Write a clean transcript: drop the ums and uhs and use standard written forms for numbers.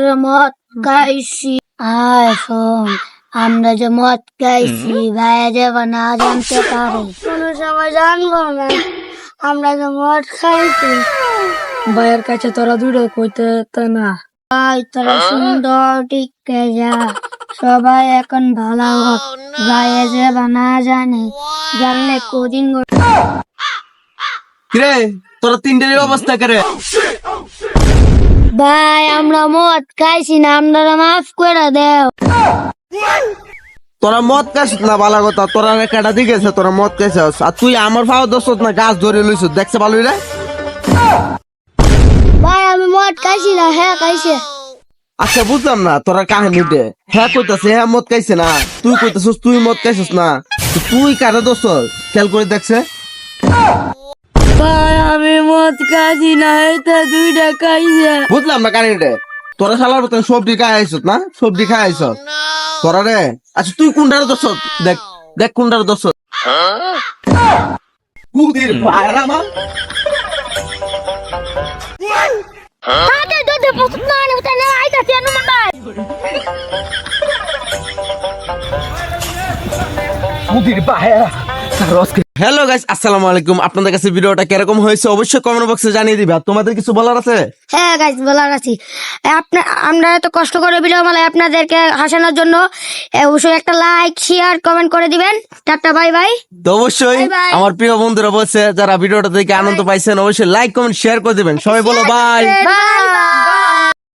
যে মদ খাইছি আয় শোন, আমরা যে মদ খাইছি ভাইয়া যে না জানতে পারে, কোনো সময় জানবো না আমরা যে মদ খাইছি। ভাইয়ের কাছে তোরা দুটো কইতে না। ভাই তোরা সুন্দর টিকে যা, সবাই এখন ভালো হোক, ভাইয়া যে না জানে, জানলে কদিন কিরে তোরা তিনটের অবস্থা করে? ভাই আমরা মদ খাইছি না, আমরা মাফ করে দেও। তোরা মদ খাইছ না ভালো কথা, তোরা কেটা দিকেছে তোরা মদ খাইছস, আর তুই আমার ভাও দোষ না গাছ ধরে লইছ, দেখছে ভালো রে? ভাই আমি মদ খাইছি না, হ্যাঁ খাইছে। আচ্ছা বুঝলাম না তোরা কাহিনীতে, হ্যাঁ কইতাছে হ্যাঁ মদ খাইছে না, তুই কইতাছস তুই মদ খাইছস না, তো তুই কারে দোষ খেয়াল করে দেখছে? ভাই আমি মদ খাইছি না, এটা দুইটা খাইছে। বুঝলাম না কাহিনীতে, তোরা শালার মতন সবজি খাই আইছত না, সবজি খাই আইছত তোরা রে। আচ্ছা তুই কোনটার দোষ, দেখ দেখ কোনটার দোষ। কুদির ভাইরা মা হ্যালো গাইস, আসসালামু আলাইকুম। আপনাদের কাছে ভিডিওটা কিরকম হয়েছে অবশ্যই কমেন্ট বক্সে জানিয়ে দিবা। তোমাদের কিছু বলার আছে? হ্যাঁ গাইস বলার আছি, আমরা এত কষ্ট করে ভিডিও মানে আপনাদেরকে হাসানোর জন্য অবশ্যই একটা লাইক শেয়ার কমেন্ট করে দিবেন। Tata bye bye. তো অবশ্যই Bye bye. আমার প্রিয় বন্ধুরা বলছে যারা ভিডিওটা দেখে আনন্দ পাইছেন অবশ্যই লাইক কমেন্ট শেয়ার করে দিবেন। সবাই বলো বাই। Bye bye.